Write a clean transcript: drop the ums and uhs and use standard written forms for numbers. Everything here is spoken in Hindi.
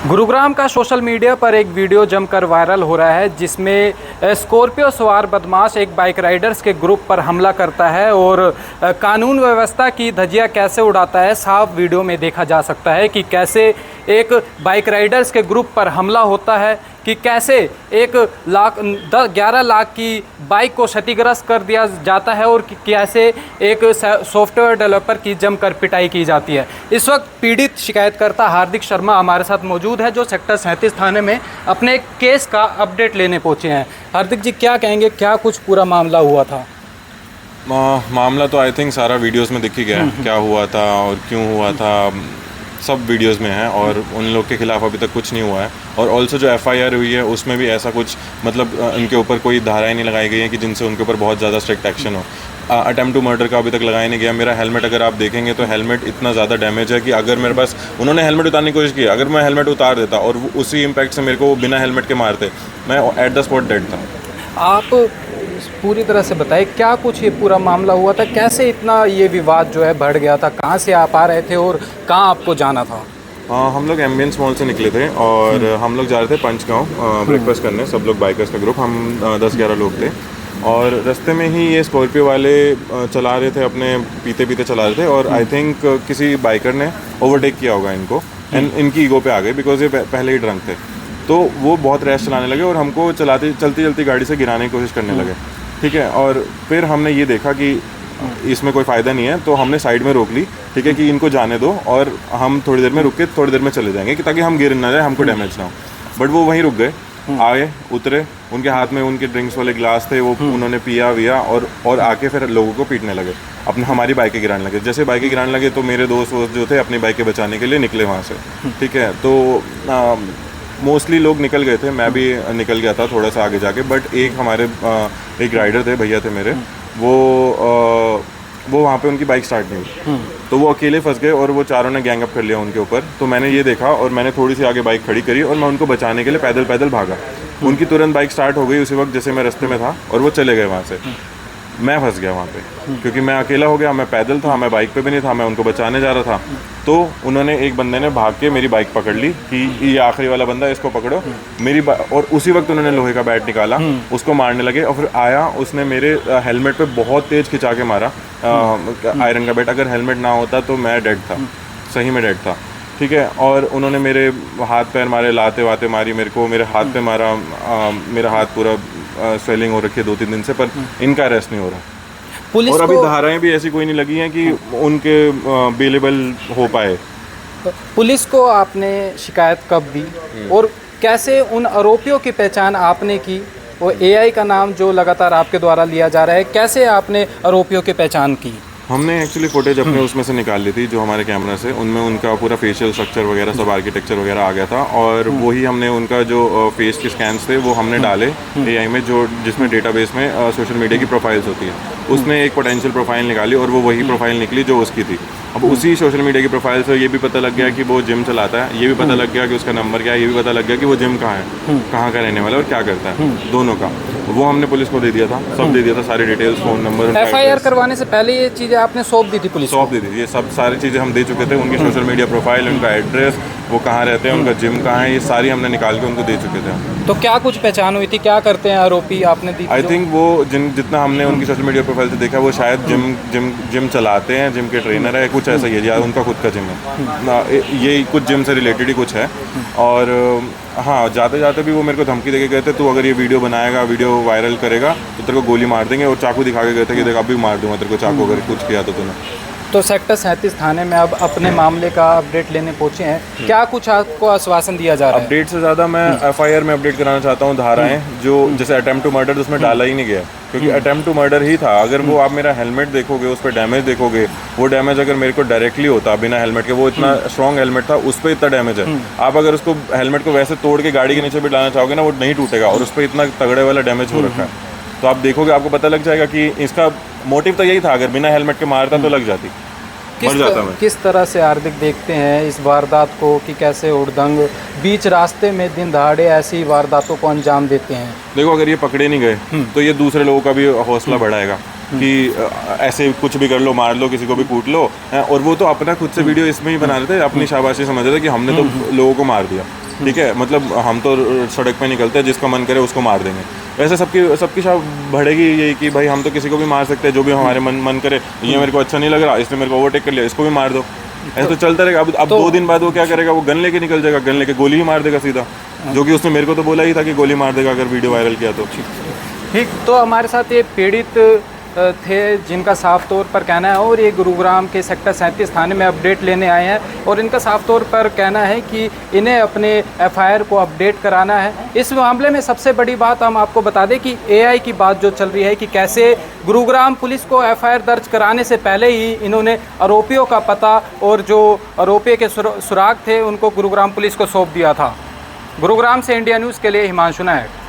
गुरुग्राम का सोशल मीडिया पर एक वीडियो जमकर वायरल हो रहा है जिसमें स्कॉर्पियो सवार बदमाश एक बाइक राइडर्स के ग्रुप पर हमला करता है और कानून व्यवस्था की धज्जियां कैसे उड़ाता है। साफ वीडियो में देखा जा सकता है कि कैसे एक बाइक राइडर्स के ग्रुप पर हमला होता है, कि कैसे 11 लाख की बाइक को क्षतिग्रस्त कर दिया जाता है और कैसे एक सॉफ्टवेयर डेवलपर की जमकर पिटाई की जाती है। इस वक्त पीड़ित शिकायतकर्ता हार्दिक शर्मा हमारे साथ मौजूद है, जो सेक्टर 37 थाने में अपने केस का अपडेट लेने पहुंचे हैं। हार्दिक जी, क्या कहेंगे, क्या कुछ पूरा मामला हुआ था? मामला तो आई थिंक सारा वीडियोस में दिख ही गया क्या हुआ था और क्यों हुआ था, सब वीडियोस में है और उन लोग के खिलाफ अभी तक कुछ नहीं हुआ है। और ऑल्सो जो एफआईआर हुई है उसमें भी ऐसा कुछ मतलब उनके ऊपर कोई धाराएं नहीं लगाई गई हैं कि जिनसे उनके ऊपर बहुत ज़्यादा स्ट्रिक्ट एक्शन हो। अटेम्प्ट टू मर्डर का अभी तक लगाया नहीं गया। मेरा हेलमेट अगर आप देखेंगे तो हेलमेट इतना ज़्यादा डैमेज है कि अगर मेरे पास उन्होंने हेलमेट उतारने की कोशिश की, अगर मैं हेलमेट उतार देता और उसी इम्पैक्ट से मेरे को बिना हेलमेट के मारते, मैं एट द स्पॉट डेड था। आप पूरी तरह से बताएं क्या कुछ ये पूरा मामला हुआ था, कैसे इतना ये विवाद जो है बढ़ गया था, कहाँ से आप आ रहे थे और कहाँ आपको जाना था? हम लोग एम्बियंस मॉल से निकले थे और हम लोग जा रहे थे पंचगांव ब्रेकफास्ट करने, सब लोग बाइकर्स का ग्रुप, हम 10-11 लोग थे। और रास्ते में ही ये स्कॉर्पियो वाले चला रहे थे, अपने पीते पीते चला रहे थे और आई थिंक किसी बाइकर ने ओवरटेक किया होगा इनको एंड इनकी ईगो पे आ गए बिकॉज ये पहले ही ड्रंक थे। तो वो बहुत रैश चलाने लगे और हमको चलती गाड़ी से गिराने की कोशिश करने लगे, ठीक है। और फिर हमने ये देखा कि इसमें कोई फ़ायदा नहीं है, तो हमने साइड में रोक ली, ठीक है, कि इनको जाने दो और हम थोड़ी देर में रुक के थोड़ी देर में चले जाएंगे कि ताकि हम गिर ना जाए, हमको डैमेज ना हो। बट वो वहीं रुक गए, आए, उतरे, उनके हाथ में उनके ड्रिंक्स वाले गिलास थे, वो उन्होंने पिया और आके फिर लोगों को पीटने लगे, अपने हमारी बाइकें गिराने लगे। जैसे बाइकें गिराने लगे तो मेरे दोस्त जो थे अपनी बाइकें बचाने के लिए निकले वहाँ से, ठीक है। तो मोस्टली लोग निकल गए थे, मैं भी निकल गया था थोड़ा सा आगे जाके। बट एक हमारे एक राइडर थे, भैया थे मेरे, वो वहाँ पे उनकी बाइक स्टार्ट नहीं हुई, तो वो अकेले फंस गए और वो चारों ने गैंग अप कर लिया उनके ऊपर। तो मैंने ये देखा और मैंने थोड़ी सी आगे बाइक खड़ी करी और मैं उनको बचाने के लिए पैदल भागा। उनकी तुरंत बाइक स्टार्ट हो गई उसी वक्त जैसे मैं रास्ते में था और वो चले गए वहाँ से। मैं फंस गया वहाँ पे क्योंकि मैं अकेला हो गया, मैं पैदल था, मैं बाइक पे भी नहीं था, मैं उनको बचाने जा रहा था। तो उन्होंने, एक बंदे ने भाग के मेरी बाइक पकड़ ली कि ये आखिरी वाला बंदा है, इसको पकड़ो मेरी और उसी वक्त उन्होंने लोहे का बैट निकाला, उसको मारने लगे। और फिर आया, उसने मेरे हेलमेट पे बहुत तेज़ खिंचा के मारा आयरन का बैट। अगर हेलमेट ना होता तो मैं डेड था, सही में डेड था, ठीक है। और उन्होंने मेरे हाथ पैर मारे, लाते वाते मारी मेरे को, मेरे हाथ पे मारा, मेरा हाथ पूरा स्वेलिंग हो रखी है 2-3 दिन से, पर इनका अरेस्ट नहीं हो रहा। पुलिस और अभी धाराएं भी ऐसी कोई नहीं लगी हैं कि उनके बेलेबल हो पाए। पुलिस को आपने शिकायत कब दी और कैसे उन आरोपियों की पहचान आपने की? और एआई का नाम जो लगातार आपके द्वारा लिया जा रहा है, कैसे आपने आरोपियों की पहचान की? हमने एक्चुअली फुटेज अपने उसमें से निकाल ली थी जो हमारे कैमरा से, उनमें उनका पूरा फेशियल स्ट्रक्चर वगैरह सब आर्किटेक्चर वगैरह आ गया था। और वही हमने उनका जो फेस के स्कैन्स थे वो हमने डाले एआई में, जो जिसमें डेटाबेस में सोशल मीडिया की प्रोफाइल्स होती है, उसने एक पोटेंशियल प्रोफाइल निकाली और वो वही प्रोफाइल निकली जो उसकी थी। अब उसी सोशल मीडिया की प्रोफाइल से ये भी पता लग गया कि वो जिम चलाता है, ये भी पता लग गया कि उसका नंबर क्या है, ये भी पता लग गया कि वो जिम कहाँ है, कहाँ का रहने वाला है और क्या करता है, दोनों का। वो हमने पुलिस को दे दिया था, सब दे दिया था, सारी डिटेल्स, फ़ोन नंबर। एफआईआर करवाने से पहले ये चीज़ें आपने सौंप दी थी पुलिस? सौंप दी थी, ये सब सारी चीज़ें हम दे चुके थे। उनकी सोशल मीडिया प्रोफाइल, उनका एड्रेस, वो कहाँ रहते हैं, उनका जिम कहाँ है, ये सारी हमने निकाल के उनको दे चुके थे। तो क्या कुछ पहचान हुई थी, क्या करते हैं आरोपी, आपने दी? आई थिंक वो जितना हमने उनकी सोशल मीडिया प्रोफाइल से देखा, वो शायद जिम चलाते हैं, जिम के ट्रेनर है, कुछ ऐसा ही है, या उनका खुद का जिम है, ये कुछ जिम से रिलेटेड ही कुछ है। और हाँ, जाते जाते भी वो मेरे को धमकी देके गए थे, तो अगर ये वीडियो बनाएगा, वीडियो वायरल करेगा तो तेरे को गोली मार देंगे, और चाकू दिखा के गए थे कि देख अभी मार दूंगा तेरे को चाकू अगर कुछ किया तो तूने। तो सेक्टर 37 थाने में अब अपने मामले का अपडेट लेने पहुंचे हैं, क्या कुछ आपको आश्वासन दिया जा रहा है? अपडेट से ज़्यादा मैं एफआईआर में अपडेट कराना चाहता हूँ धाराएं, जो जैसे अटेम्प्ट टू मर्डर उसमें डाला ही नहीं गया, क्योंकि अटेम्प्ट टू मर्डर ही था। अगर वो आप मेरा हेलमेट देखोगे, उस पर डैमेज देखोगे, वो डैमेज अगर मेरे को डायरेक्टली होता बिना हेलमेट के, वो इतना स्ट्रॉन्ग हेलमेट था, उस पर इतना डैमेज है। आप अगर उसको हेलमेट को वैसे तोड़ के गाड़ी के नीचे भी डालना चाहोगे ना, वो नहीं टूटेगा, और उस पर इतना तगड़े वाला डैमेज हो रखा है। तो आप देखोगे, आपको पता लग जाएगा कि इसका मोटिव तो यही था, अगर बिना हेलमेट के मारता तो लग जाती, मर जाता मैं। किस तरह से हार्दिक देखते हैं इस वारदात को, कि कैसे उड़दंग बीच रास्ते में दिन दहाड़े ऐसी वारदातों को अंजाम देते हैं? देखो, अगर ये पकड़े नहीं गए तो ये दूसरे लोगों का भी हौसला बढ़ाएगा कि ऐसे कुछ भी कर लो, मार लो, किसी को भी कूट लो। और वो तो अपना खुद से वीडियो इसमें ही बना रहे थे, अपनी शाबाशी समझ रहे थे कि हमने तो लोगों को मार दिया। ठीक है, मतलब हम तो सड़क पे निकलते हैं, जिसका मन करे उसको मार देंगे। वैसे सबकी शाह बढ़ेगी यही कि भाई हम तो किसी को भी मार सकते हैं, जो भी हमारे मन करे। ये मेरे को अच्छा नहीं लग रहा, इसने मेरे को ओवरटेक कर लिया, इसको भी मार दो। ऐसा तो चलता रहेगा। अब 2 दिन बाद वो क्या करेगा, वो गन लेके निकल जाएगा, गन लेके गोली ही मार देगा सीधा, जो कि उसने मेरे को तो बोला ही था कि गोली मार देगा अगर वीडियो वायरल किया तो। ठीक, तो हमारे साथ ये पीड़ित थे जिनका साफ तौर पर कहना है, और ये गुरुग्राम के सेक्टर 37 थाने में अपडेट लेने आए हैं, और इनका साफ तौर पर कहना है कि इन्हें अपने एफआईआर को अपडेट कराना है। इस मामले में सबसे बड़ी बात हम आपको बता दें कि एआई की बात जो चल रही है कि कैसे गुरुग्राम पुलिस को एफआईआर दर्ज कराने से पहले ही इन्होंने आरोपियों का पता और जो आरोपी के सुराग थे उनको गुरुग्राम पुलिस को सौंप दिया था। गुरुग्राम से इंडिया न्यूज़ के लिए हिमांशु नायक।